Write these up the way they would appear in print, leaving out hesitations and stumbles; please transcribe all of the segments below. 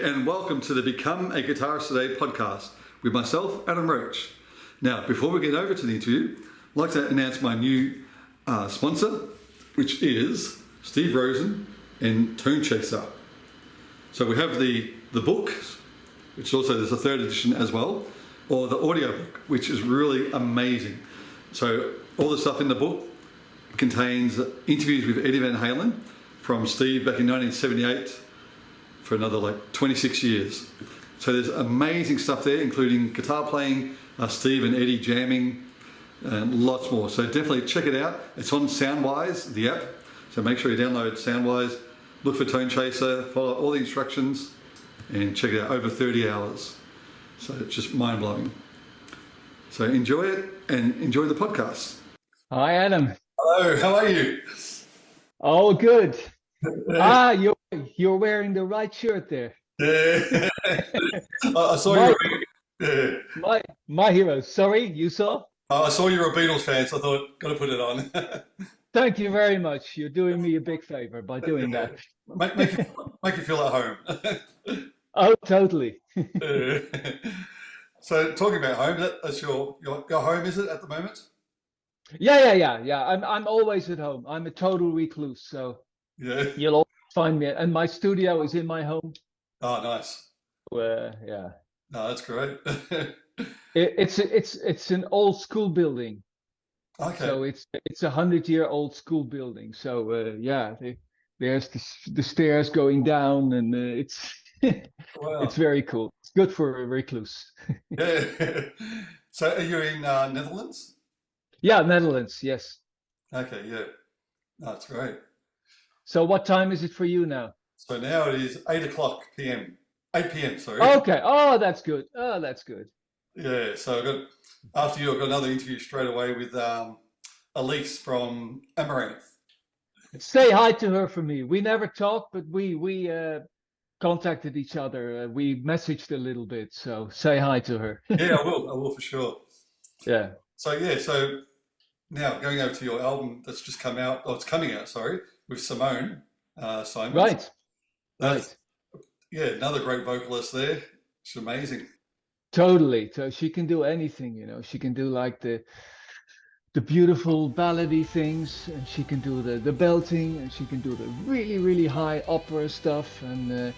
and welcome to the Become a Guitarist Today podcast with myself, Adam Roach. Now, before we get over to the interview, I'd like to announce my new sponsor, which is Steve Rosen and Tone Chaser. So we have the book, which also there's a third edition as well, or the audio book, which is really amazing. So all the stuff in the book contains interviews with Eddie Van Halen from Steve back in 1978 for another 26 years. So there's amazing stuff there, including guitar playing, Steve and Eddie jamming, and lots more. So definitely check it out. It's on Soundwise, the app. So make sure you download Soundwise, look for Tone Chaser, follow all the instructions, and check it out. Over 30 hours. So it's just mind-blowing. So enjoy it and enjoy the podcast. Hi, Adam. Hello, how are you? All good. You're wearing the right shirt there. Yeah. I saw you. My hero. Sorry, you saw? I saw you're a Beatles fan, so I thought, got to put it on. Thank you very much. You're doing me a big favor by doing that. Make you feel at home. Oh, totally. So talking about home, that's your home, is it, at the moment? Yeah. I'm always at home. I'm a total recluse, so Yeah. you'll always find me. And my studio is in my home. Oh, nice. Yeah. No, that's great. It's an old school building. Okay. So it's a 100-year-old school building. So there's the stairs going down, and it's Wow. it's very cool. It's good for a recluse. Yeah. So are you in Netherlands? Yeah, Netherlands. Yes. Okay, yeah. No, that's great. So what time is it for you now? So now it is 8 p.m. 8 p.m. Sorry. Okay. Oh, that's good. Yeah. So after you, I've got another interview straight away with Elise from Amaranth. Say hi to her for me. We never talked, but we contacted each other. We messaged a little bit. So say hi to her. Yeah, I will for sure. Yeah. So now going over to your album that's just come out. Oh, it's coming out. Sorry, with Simone Simons. Right. Yeah, another great vocalist there. It's amazing. Totally. So she can do anything, She can do like the beautiful ballady things, and she can do the belting, and she can do the really, really high opera stuff. And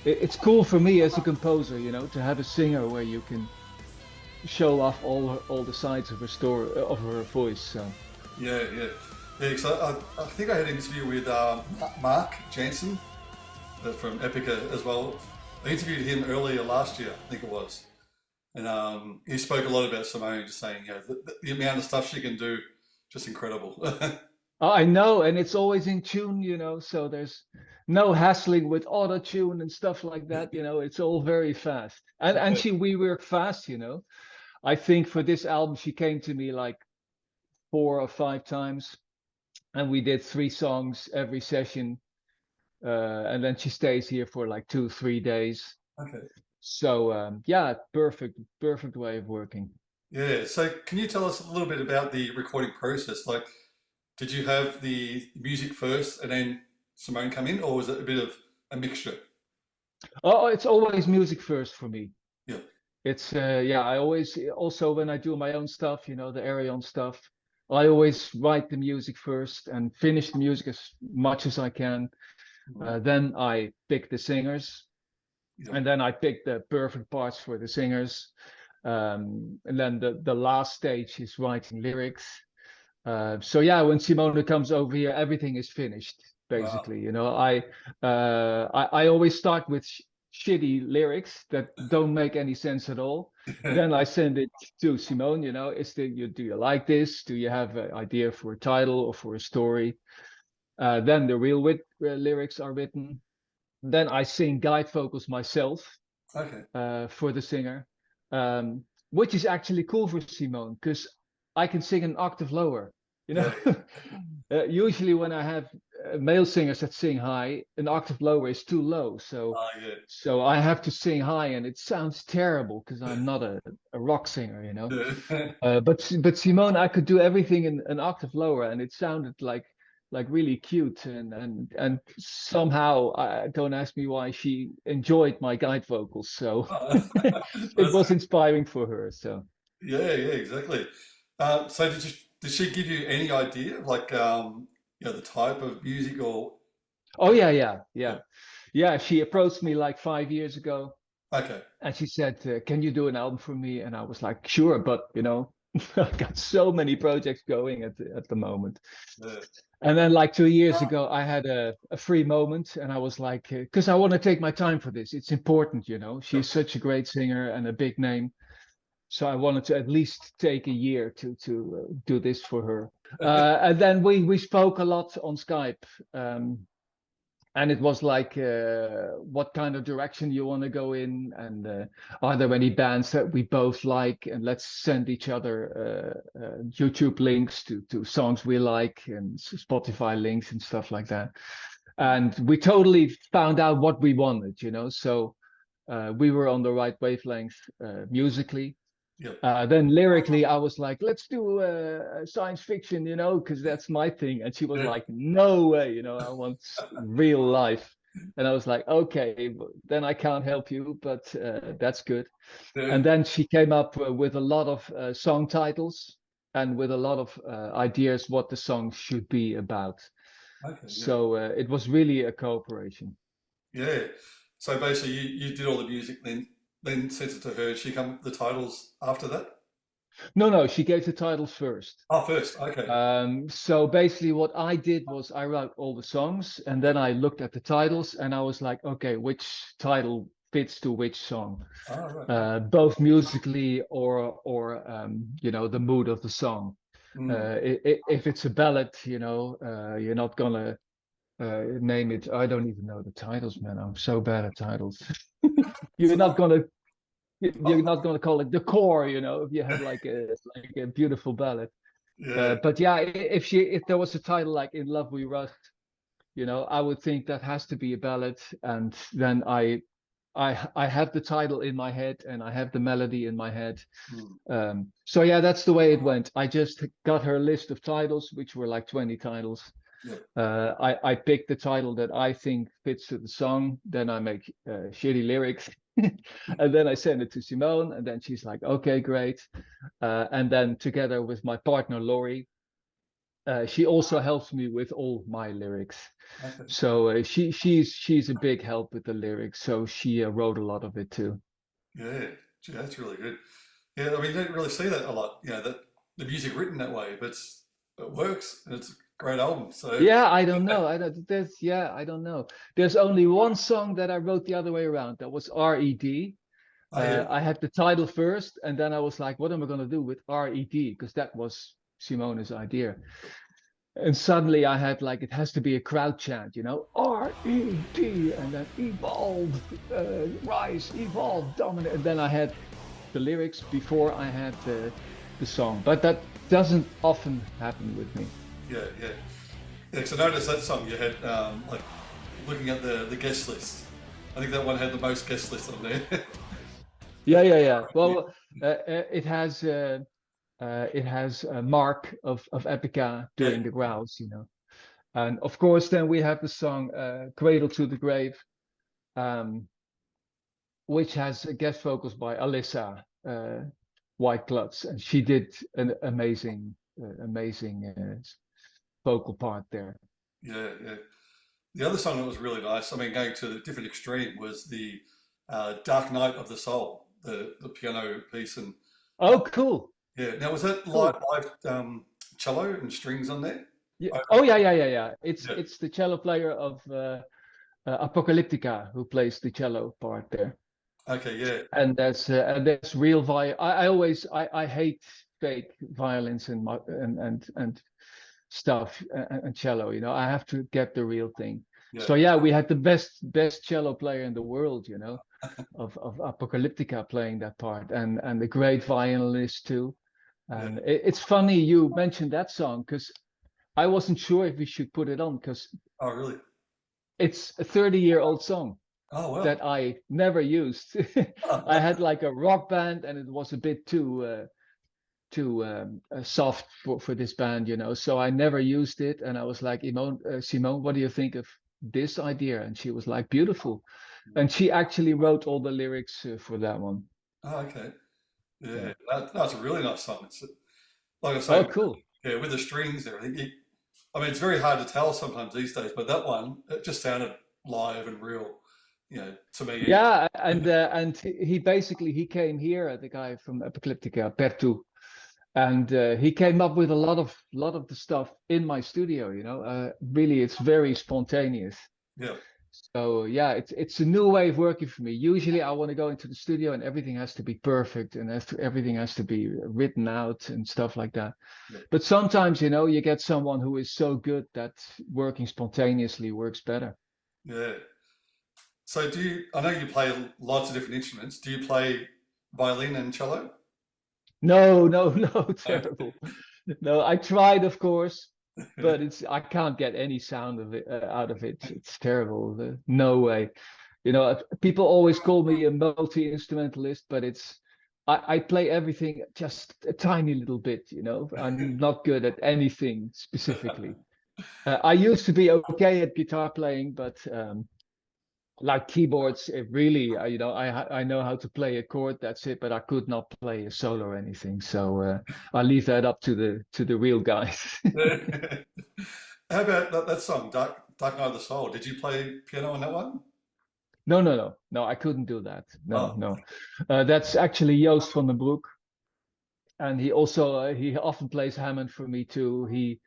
it's cool for me as a composer, to have a singer where you can show off all the sides of her story, of her voice. So. Yeah. So I think I had an interview with Mark Jansen from Epica as well. I interviewed him earlier last year, I think it was. And he spoke a lot about Simone, just saying, the amount of stuff she can do, just incredible. I know, and it's always in tune, so there's no hassling with auto tune and stuff like that. It's all very fast. And we work fast. I think for this album she came to me like 4 or 5 times, and we did 3 songs every session, and then she stays here for like 2-3 days. Okay. So perfect way of working. Yeah. So can you tell us a little bit about the recording process? Like, did you have the music first and then Simone come in, or was it a bit of a mixture? Oh, it's always music first for me. Yeah. It's I always, also when I do my own stuff, the Arion stuff, I always write the music first and finish the music as much as I can. Then I pick the singers. Yeah. And then I pick the perfect parts for the singers. And then the last stage is writing lyrics. When Simone comes over here, everything is finished, basically. Wow. I always start with shitty lyrics that don't make any sense at all. Then I send it to Simone, do you like this? Do you have an idea for a title or for a story? Then the real lyrics are written. Then I sing guide vocals myself. Okay. For the singer, which is actually cool for Simone because I can sing an octave lower. Usually when I have male singers that sing high, an octave lower is too low. So I have to sing high, and it sounds terrible because I'm not a rock singer, But Simone, I could do everything in an octave lower, and it sounded like like really cute, and somehow, don't ask me why, she enjoyed my guide vocals, so it was inspiring for her. So Yeah, exactly. So did she give you any idea of like the type of music or oh yeah, yeah. yeah. She approached me like 5 years ago, Okay. and she said, "Can you do an album for me?" And I was like, "Sure," but I got so many projects going at the moment. Yeah. And then like 2 years ago, I had a free moment, and I was like, because I want to take my time for this. It's important, She's Yep. such a great singer and a big name, so I wanted to at least take a year to do this for her. And then we spoke a lot on Skype. And it was like, what kind of direction you want to go in, and are there any bands that we both like, and let's send each other YouTube links to songs we like, and Spotify links and stuff like that. And we totally found out what we wanted, so we were on the right wavelength musically. Yep. Then lyrically, I was like, let's do science fiction, because that's my thing. And she was Yeah. like, no way, I want real life. And I was like, okay, then I can't help you, but that's good. Yeah. And then she came up with a lot of song titles, and with a lot of ideas what the song should be about. Okay. Yeah. So it was really a cooperation. Yeah. So basically, you did all the music, then sent it to her. She come up with the titles after that. No, she gave the titles first. Oh, first. Okay. So basically, what I did was I wrote all the songs, and then I looked at the titles, and I was like, okay, which title fits to which song, Oh, right. both musically or the mood of the song. Mm. If it's a ballad, you're not gonna name it. I don't even know the titles, man. I'm so bad at titles. You're So, not gonna you're oh, not gonna call it the core, if you have like a beautiful ballad. yeah. But yeah, if there was a title like "In Love We Rust," I would think that has to be a ballad, and then I have the title in my head, and I have the melody in my head. Mm. So yeah, that's the way it went. I just got her list of titles, which were like 20 titles. Yep. I picked the title that I think fits to the song. Then I make shitty lyrics, and then I send it to Simone, and then she's like, "Okay, great." And then together with my partner Laurie, she also helps me with all my lyrics. Okay. So she's a big help with the lyrics. So she wrote a lot of it too. Yeah. Gee, that's really good. Yeah. I mean, you don't really see that a lot. That the music written that way, but it works and it's a great album. So, Yeah, I don't know. I don't know. There's only one song that I wrote the other way around. That was R.E.D. oh yeah. I had the title first, and then I was like, what am I gonna do with R.E.D.? Because that was Simone's idea. And suddenly I had like, it has to be a crowd chant, R.E.D. and then evolve, rise, evolve, dominate. And then I had the lyrics before I had the song. But that doesn't often happen with me. Yeah. Yeah. Yeah. 'Cause I noticed that song you had like looking at the guest list. I think that one had the most guest lists on there. Yeah. Yeah. Well, it has Mark of Epica Yeah. doing the growls, and of course then we have the song Cradle to the Grave, um, which has guest vocals by Alyssa White Klutz, and she did an amazing vocal part there. Yeah. Yeah. The other song that was really nice, I mean, going to a different extreme, was the Dark Night of the Soul, the piano piece. And uh, Oh, cool. yeah, now was that live, Cool. cello and strings on there? Yeah. Oh, Oh yeah. It's yeah. it's the cello player of Apocalyptica who plays the cello part there. Okay, yeah, And there's real viol. I hate fake violins and stuff, and cello. I have to get the real thing. yeah, So yeah, we had the best cello player in the world, of Apocalyptica playing that part, and the great violinist too. yeah. And it's funny you mentioned that song, because I wasn't sure if we should put it on, because Oh, really? it's a 30-year-old song Oh, well. that I never used. I had like a rock band, and it was a bit soft for this band, you know. So I never used it, and I was like, Simone, what do you think of this idea? And she was like, beautiful, and she actually wrote all the lyrics for that one. Oh, okay. Yeah, Yeah. that's a really nice song. It's like I Oh, say, cool. yeah, with the strings and everything. I mean, it's very hard to tell sometimes these days, but that one, it just sounded live and real, to me. Yeah, and he basically he came here, the guy from Epica, Pertu, and he came up with a lot of the stuff in my studio. You know, really, it's very spontaneous. Yeah, So yeah, it's a new way of working for me. Usually, I want to go into the studio and everything has to be perfect and everything has to be written out and stuff like that. yeah, But sometimes, you know, you get someone who is so good that working spontaneously works better. yeah. So I know you play lots of different instruments. Do you play violin and cello? No, no, no, No? terrible. No, I tried, of course, but I can't get any sound of it out of it. It's terrible. No way. You know, people always call me a multi-instrumentalist, but I play everything just a tiny little bit, you know. I'm not good at anything specifically. I used to be okay at guitar playing, but like keyboards, it really, you know, I know how to play a chord, that's it, but I could not play a solo or anything. So I leave that up to the real guys. How about that song, Dark Night of the Soul? Did you play piano on that one? No, no, no, no, I couldn't do that. No, Oh, no. That's actually Joost van den Broek, and he also he often plays Hammond for me too. He's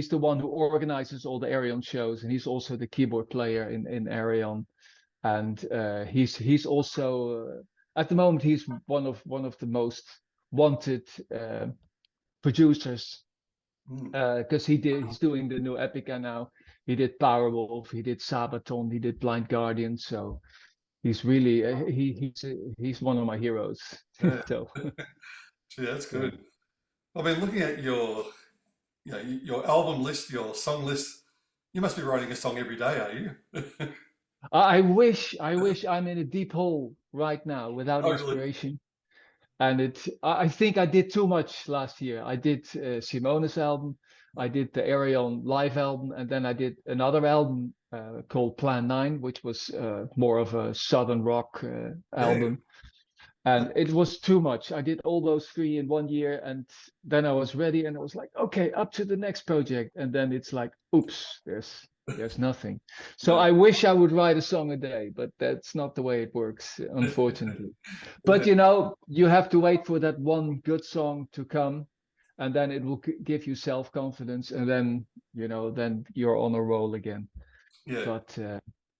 the one who organizes all the Arion shows, and he's also the keyboard player in Arion. And he's also at the moment he's one of the most wanted producers mm, because he's doing the new Epica now. He did Powerwolf, he did Sabaton, he did Blind Guardian. So he's really he's one of my heroes. yeah. So Gee, that's yeah. good. I've been looking at your album list, your song list. You must be writing a song every day, are you? I wish I'm in a deep hole right now without Oh, really? inspiration. And I think I did too much last year. I did Simone's album, I did the Arion live album, and then I did another album called Plan 9, which was more of a southern rock Yeah. album. And it was too much. I did all those three in 1 year, and then I was ready, and I was like, okay, up to the next project. And then it's like, oops, there's nothing. So Yeah. I wish I would write a song a day, but that's not the way it works, unfortunately. But you know, you have to wait for that one good song to come, and then it will give you self-confidence, and then you know, then you're on a roll again. Yeah. But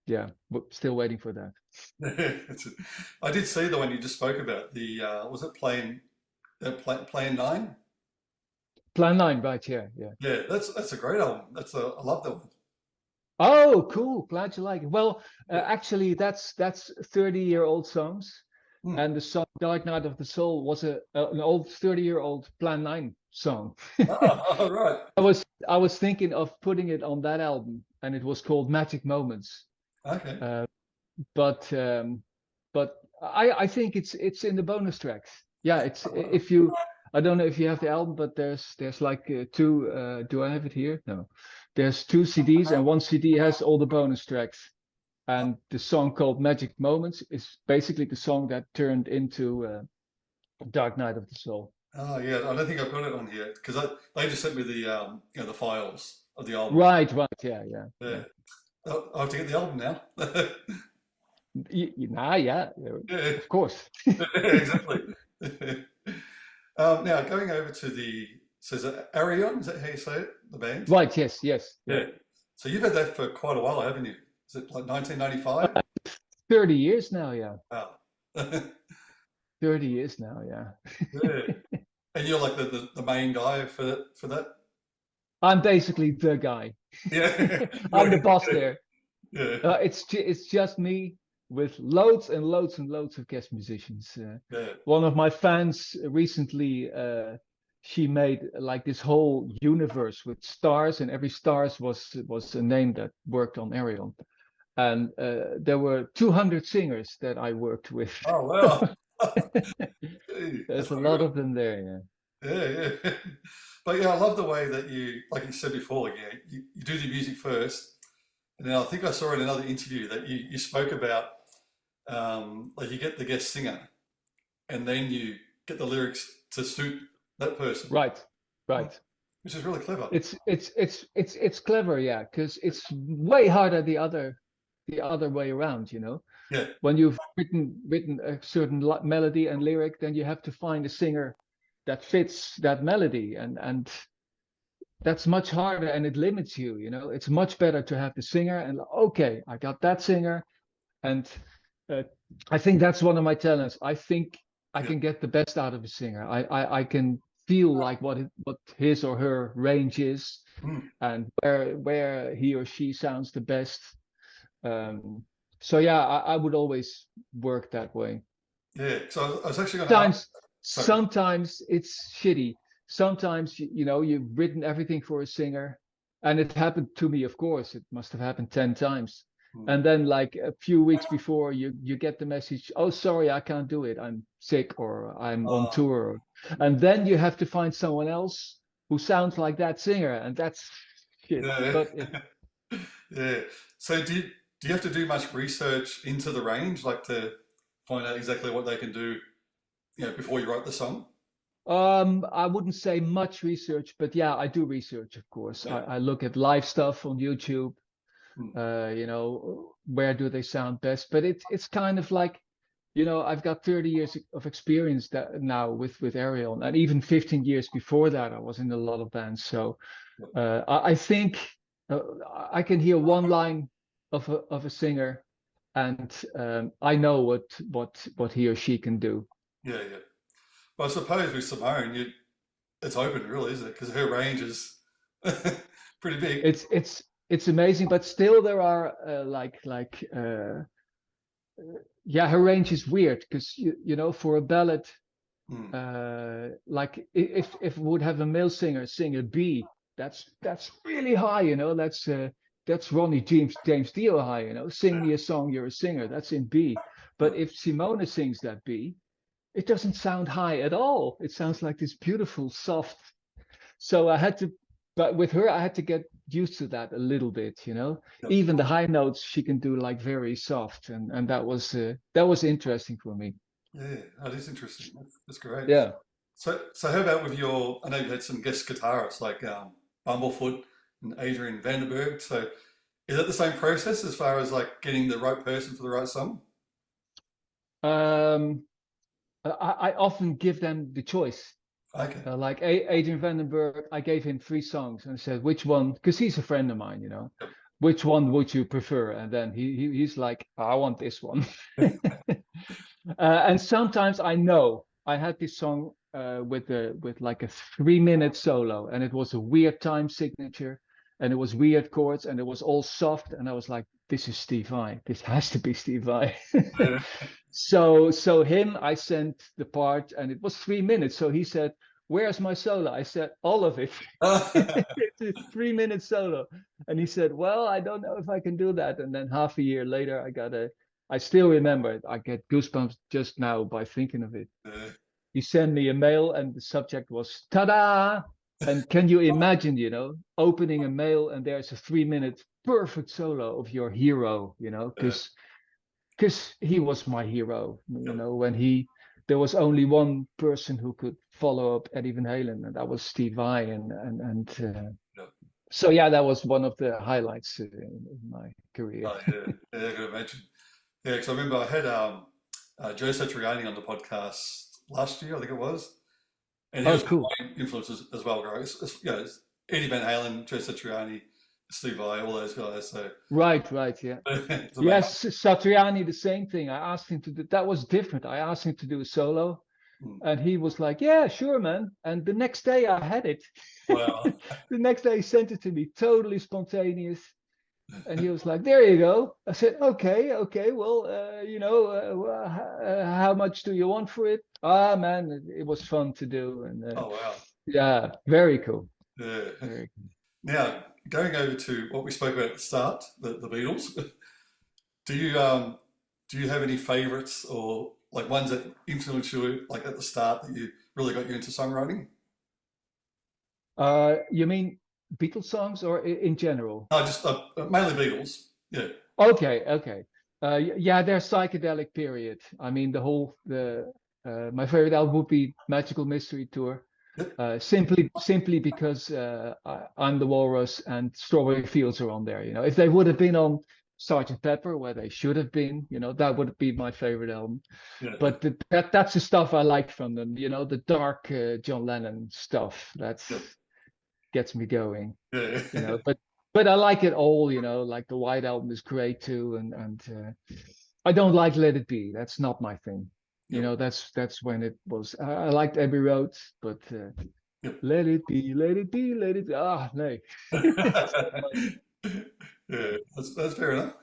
yeah, still waiting for that. I did see the one you just spoke about. The was it Plan 9? Plan 9, right? Yeah, yeah. Yeah, that's a great album. I love that one. Oh, cool. Glad you like it. Well, actually, that's 30-year-old songs, Hmm. and the song "Dark Night of the Soul" was an old 30-year-old Plan 9 song. Ah, right. I was thinking of putting it on that album, and it was called Magic Moments. Okay. Uh, but I think it's in the bonus tracks. Yeah, it's if you I don't know if you have the album, but there's like two. Do I have it here? No, there's two CDs, and one CD has all the bonus tracks. And the song called Magic Moments is basically the song that turned into Dark Night of the Soul. Oh yeah, I don't think I've got it on here because they just sent me the files of the album. Right, right, yeah, yeah, Yeah, yeah. I have to get the album now. Yeah, Yeah, of course. exactly. Now going over to so is it Arion? Is that how you say it? The band? Right, yes, yes, yeah. Yeah. So you've had that for quite a while, haven't you? Is it like 1995? 30 years now, yeah. Wow. 30 years now, yeah. Yeah. And you're like the main guy for that? I'm basically the guy. Yeah. I'm the Right. boss there. Yeah. It's just me with loads and loads and loads of guest musicians. Yeah. One of my fans recently, she made like this whole universe with stars, and every stars was a name that worked on Arion. And there were 200 singers that I worked with. Oh wow. Gee. There's That's a pretty lot good. of them there. Yeah, yeah. But yeah, I love the way that you, like you said before, yeah, you do the music first, and then I think I saw in another interview that you spoke about like you get the guest singer, and then you get the lyrics to suit that person, Right, Hmm. right. Which is really clever. It's clever, yeah, because it's way harder the other way around, you know. Yeah, When you've written a certain melody and lyric, then you have to find a singer that fits that melody, and that's much harder and it limits you, you know. It's much better to have the singer and okay, I got that singer, and uh, I think that's one of my talents. I think I yeah, can get the best out of a singer. I can feel like what his or her range is, mm, and where he or she sounds the best. Um, so yeah, I would always work that way. yeah. So I was actually going to ask. Sometimes Sorry. sometimes it's shitty. Sometimes you know you've written everything for a singer, and it happened to me, of course. It must have happened 10 times. Mm. And then like a few weeks before you get the message, oh sorry, I can't do it. I'm sick or I'm on Uh, tour. And then you have to find someone else who sounds like that singer, and that's shit. yeah, But it, yeah. So do you have to do much research into the range, like to find out exactly what they can do, before you write the song? I wouldn't say much research, but yeah, I do research, of course. Yeah. I look at live stuff on YouTube. Mm. You know, where do they sound best? But it's kind of like, you know, I've got 30 years of experience that now with Ariel, and even 15 years before that, I was in a lot of bands. So I think uh, I can hear one line of a singer, and I know what he or she can do. Yeah, yeah. But I suppose with Simone, it's open, really, isn't it? Because her range is pretty big. It's amazing, but still there are yeah, her range is weird because you know for a ballad, Mm. like if we would have a male singer sing a B, that's really high, you know. That's Ronnie James Dio high, you know. Sing me a song, you're a singer. That's in B. But if Simone sings that B, it doesn't sound high at all. It sounds like this beautiful soft. So I had to, but with her, I had to get used to that a little bit, you know. Yep. Even the high notes she can do like very soft, and that was interesting for me. Yeah, that is interesting. That's great. Yeah. So how about with your? I know you had some guest guitarists like Bumblefoot and Adrian Vandenberg. So is that the same process as far as like getting the right person for the right song? Um, I often give them the choice. Okay. Like Adrian Vandenberg, I gave him three songs and I said, which one? Because he's a friend of mine, you know. Yep. Which one would you prefer? And then he's like, I want this one. And sometimes I know I had this song with like a 3 minute solo, and it was a weird time signature, and it was weird chords, and it was all soft, and I was like, this is Steve Vai. This has to be Steve Vai. Yeah. So him, I sent the part, and it was 3 minutes. So he said, "Where's my solo?" I said, "All of it." It's a 3 minute solo, and he said, "Well, I don't know if I can do that." And then half a year later, I still remember it. I get goosebumps just now by thinking of it. Yeah. He sent me a mail, and the subject was "Ta-da!" And can you imagine, you know, opening a mail and there's a 3 minute perfect solo of your hero, you know, Yeah. because he was my hero, you Yep. know, when he there was only one person who could follow up Eddie Van Halen, and that was Steve Vai, and Yep. so yeah, that was one of the highlights in my career. Oh, yeah. Yeah, I can imagine. Yeah, because I remember I had Joe Satriani on the podcast last year, I think it was, and he Oh, was one of cool. my influences as well, growing. It's Eddie Van Halen, Joe Satriani, Steve Vai, all those guys. So Right, yeah. it's amazing. Yes, Satriani, the same thing. I asked him to do that was different. I asked him to do a solo, Mm. and he was like, "Yeah, sure, man." And the next day I had it. Wow. The next day he sent it to me, totally spontaneous. And he was like, "There you go." I said, "Okay. Well, you know, how much do you want for it?" Ah, man, it was fun to do, and Oh, wow. yeah, very cool. Yeah. Very Now, going over to what we spoke about at the start, the Beatles, do you do you have any favorites or like ones that influenced you, like at the start, that you really got you into songwriting? You mean Beatles songs or in general? No, just mainly Beatles. Yeah, Okay, okay. Yeah, their psychedelic period. I mean, the my favorite album would be Magical Mystery Tour. yep, Simply because I'm the Walrus and Strawberry Fields are on there. If they would have been on Sergeant Pepper, where they should have been, that would be my favorite album. yeah, But that's the stuff I like from them. The dark John Lennon stuff. That yep, gets me going. yeah, But I like it all. Like the White Album is great too, and I don't like Let It Be. That's not my thing. yep, That's when it was. I liked Abbey Road, but yep. Let It Be, Let It Be, Let It. Ah, no. Yeah, that's fair enough.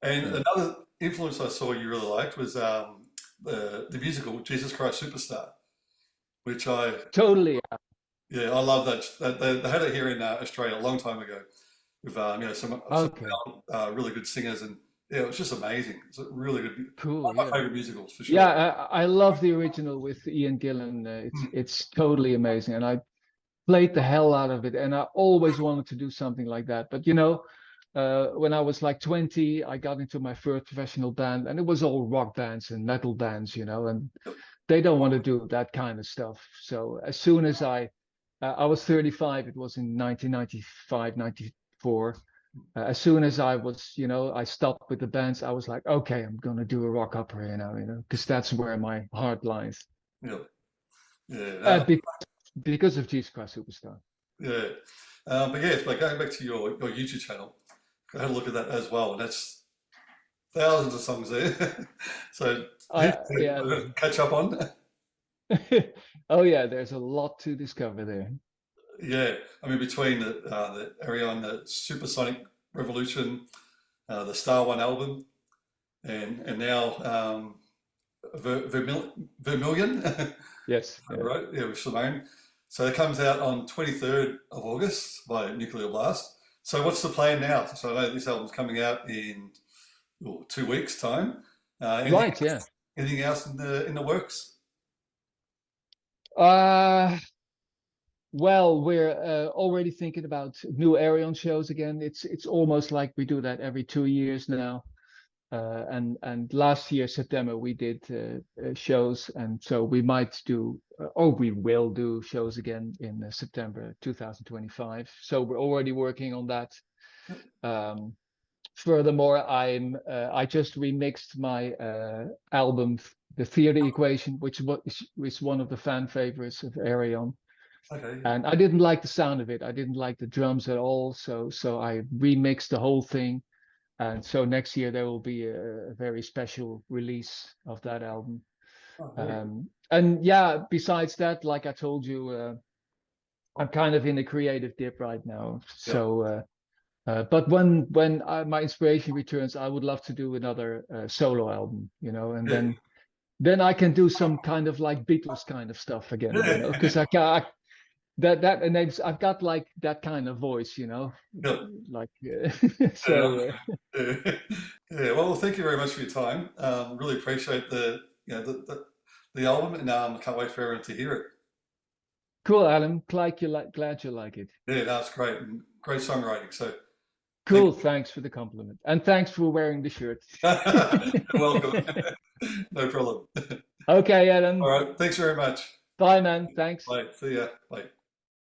And Yeah. another influence I saw you really liked was the musical Jesus Christ Superstar, which Totally. yeah, I love that. They had it here in Australia a long time ago with some Okay. really good singers, and yeah, it was just amazing. It's a really good, Cool. one of my Yeah. favorite musicals for Yeah. sure. I love the original with Ian Gillan. Mm, It's totally amazing, and I played the hell out of it, and I always wanted to do something like that. But when I was like 20, I got into my first professional band, and it was all rock bands and metal bands, and they don't want to do that kind of stuff. So as soon as I was 35, it was in 1995, 94. As soon as I was, I stopped with the bands, I was like, okay, I'm gonna do a rock opera, because that's where my heart lies. yeah, yeah, Because of Jesus Christ Superstar. yeah. But yes, but going back to your YouTube channel, I had a look at that as well, and that's thousands of songs there. So here's Yeah. to catch up on. Oh yeah, there's a lot to discover there. Yeah, I mean between the Arion, the Supersonic Revolution, the Star One album, and now Vermilion, Yes, yeah. right? Yeah, with Simone. So it comes out on 23rd of August by Nuclear Blast. So what's the plan now? So I know this album's coming out in 2 weeks' time. Anything, Right, yeah. anything else in the works? Uh, well, we're already thinking about new Arion shows again. It's almost like we do that every 2 years now. And last year September we did shows, and so we might do, or we will do shows again in September 2025. So we're already working on that. Um, Furthermore, I just remixed my album, The Theater Equation, which was one of the fan favorites of Arion. Okay. And I didn't like the sound of it. I didn't like the drums at all. So I remixed the whole thing. And so next year there will be a very special release of that album. Oh, very good. And yeah, besides that, like I told you, I'm kind of in a creative dip right now. Yep. But when my inspiration returns, I would love to do another solo album, and Yeah. then I can do some kind of like Beatles kind of stuff again, because that enables, I've got like that kind of voice, Yep. like Fair so. enough. Yeah. Yeah. Well, thank you very much for your time. Really appreciate the album, and can't wait for everyone to hear it. Cool, Adam. Glad you like it. Yeah, that's great. And great songwriting. So thank Cool. Thanks for the compliment, and thanks for wearing the shirt. you. You're welcome. No problem. Okay, All Adam. right. Thanks very much. Bye, man. Thanks. Bye. See ya. Bye.